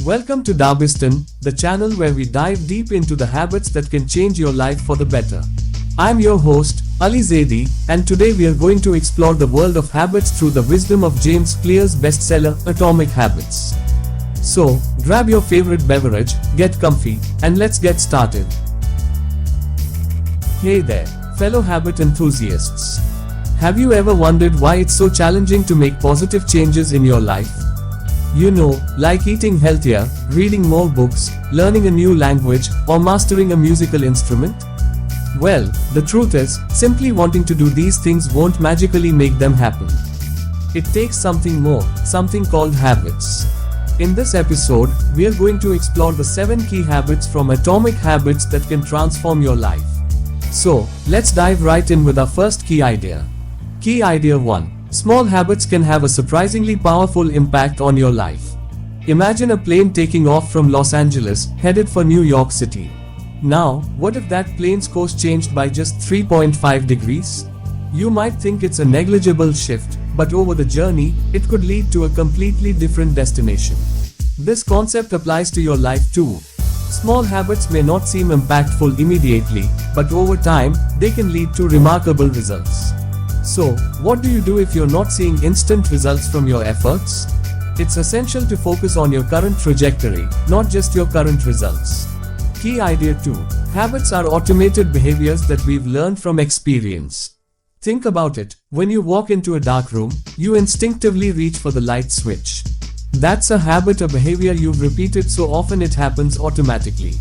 Welcome to Darbistan, the channel where we dive deep into the habits that can change your life for the better. I'm your host, Ali Zaidi, and today we are going to explore the world of habits through the wisdom of James Clear's bestseller, Atomic Habits. So, grab your favorite beverage, get comfy, and let's get started. Hey there, fellow habit enthusiasts. Have you ever wondered why it's so challenging to make positive changes in your life? You know, like eating healthier, reading more books, learning a new language, or mastering a musical instrument? Well, the truth is, simply wanting to do these things won't magically make them happen. It takes something more, something called habits. In this episode, we are going to explore the 7 key habits from Atomic Habits that can transform your life. So, let's dive right in with our first key idea. Key idea 1. Small habits can have a surprisingly powerful impact on your life. Imagine a plane taking off from Los Angeles, headed for New York City. Now, what if that plane's course changed by just 3.5 degrees? You might think it's a negligible shift, but over the journey, it could lead to a completely different destination. This concept applies to your life too. Small habits may not seem impactful immediately, but over time, they can lead to remarkable results. So, what do you do if you're not seeing instant results from your efforts? It's essential to focus on your current trajectory, not just your current results. Key idea 2. Habits are automated behaviors that we've learned from experience. Think about it. When you walk into a dark room, you instinctively reach for the light switch. That's a habit, a behavior you've repeated so often it happens automatically.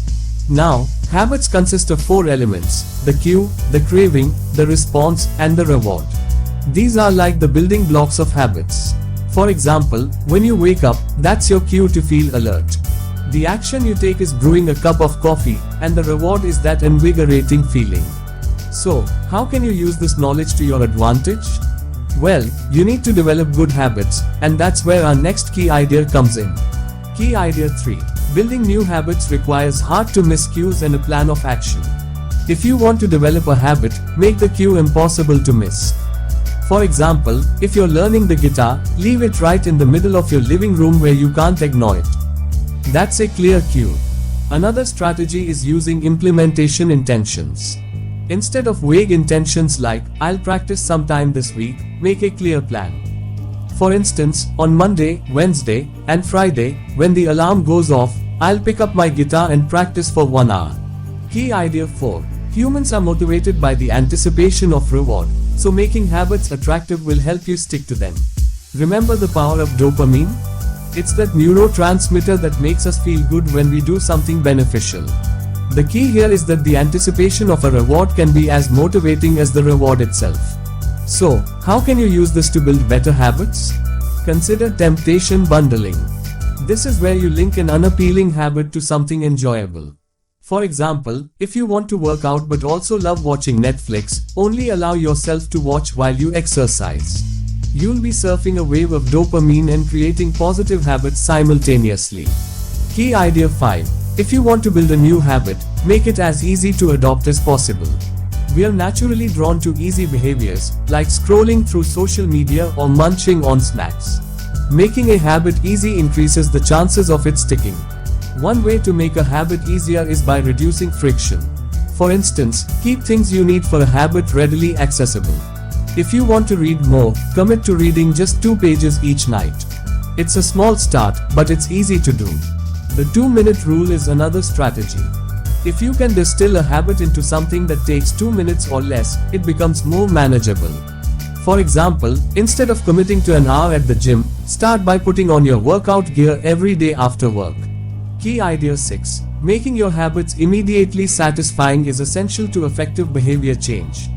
Now, habits consist of 4 elements: the cue, the craving, the response, and the reward. These are like the building blocks of habits. For example, when you wake up, that's your cue to feel alert. The action you take is brewing a cup of coffee, and the reward is that invigorating feeling. So, how can you use this knowledge to your advantage? Well, you need to develop good habits, and that's where our next key idea comes in. Key idea 3. Building new habits requires hard-to-miss cues and a plan of action. If you want to develop a habit, make the cue impossible to miss. For example, if you're learning the guitar, leave it right in the middle of your living room where you can't ignore it. That's a clear cue. Another strategy is using implementation intentions. Instead of vague intentions like, "I'll practice sometime this week," make a clear plan. For instance, on Monday, Wednesday, and Friday, when the alarm goes off, I'll pick up my guitar and practice for 1 hour. Key idea 4. Humans are motivated by the anticipation of reward, so making habits attractive will help you stick to them. Remember the power of dopamine? It's that neurotransmitter that makes us feel good when we do something beneficial. The key here is that the anticipation of a reward can be as motivating as the reward itself. So, how can you use this to build better habits? Consider temptation bundling. This is where you link an unappealing habit to something enjoyable. For example, if you want to work out but also love watching Netflix, only allow yourself to watch while you exercise. You'll be surfing a wave of dopamine and creating positive habits simultaneously. Key idea 5. If you want to build a new habit, make it as easy to adopt as possible. We are naturally drawn to easy behaviors, like scrolling through social media or munching on snacks. Making a habit easy increases the chances of it sticking. One way to make a habit easier is by reducing friction. For instance, keep things you need for a habit readily accessible. If you want to read more, commit to reading just 2 pages each night. It's a small start, but it's easy to do. The 2-minute rule is another strategy. If you can distill a habit into something that takes 2 minutes or less, it becomes more manageable. For example, instead of committing to an hour at the gym, start by putting on your workout gear every day after work. Key idea 6. Making your habits immediately satisfying is essential to effective behavior change.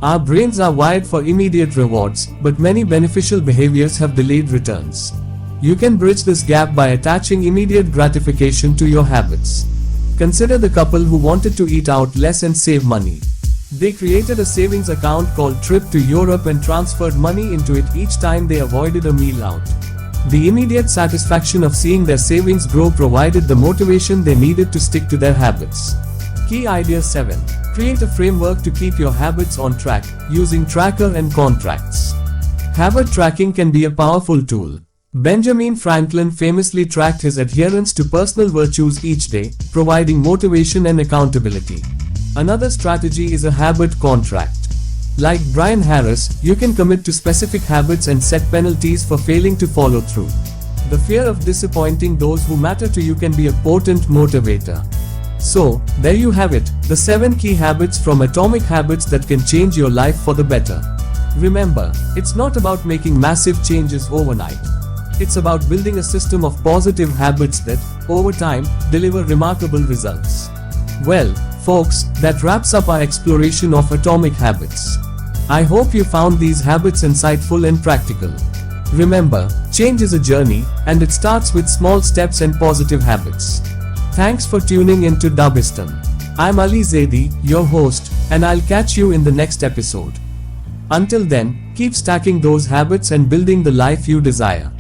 Our brains are wired for immediate rewards, but many beneficial behaviors have delayed returns. You can bridge this gap by attaching immediate gratification to your habits. Consider the couple who wanted to eat out less and save money. They created a savings account called Trip to Europe and transferred money into it each time they avoided a meal out. The immediate satisfaction of seeing their savings grow provided the motivation they needed to stick to their habits. Key idea 7. Create a framework to keep your habits on track, using tracker and contracts. Habit tracking can be a powerful tool. Benjamin Franklin famously tracked his adherence to personal virtues each day, providing motivation and accountability. Another strategy is a habit contract. Like Brian Harris, you can commit to specific habits and set penalties for failing to follow through. The fear of disappointing those who matter to you can be a potent motivator. So, there you have it, the 7 key habits from Atomic Habits that can change your life for the better. Remember, it's not about making massive changes overnight. It's about building a system of positive habits that, over time, deliver remarkable results. Well, folks, that wraps up our exploration of Atomic Habits. I hope you found these habits insightful and practical. Remember, change is a journey, and it starts with small steps and positive habits. Thanks for tuning into Dubistan. I'm Ali Zaidi, your host, and I'll catch you in the next episode. Until then, keep stacking those habits and building the life you desire.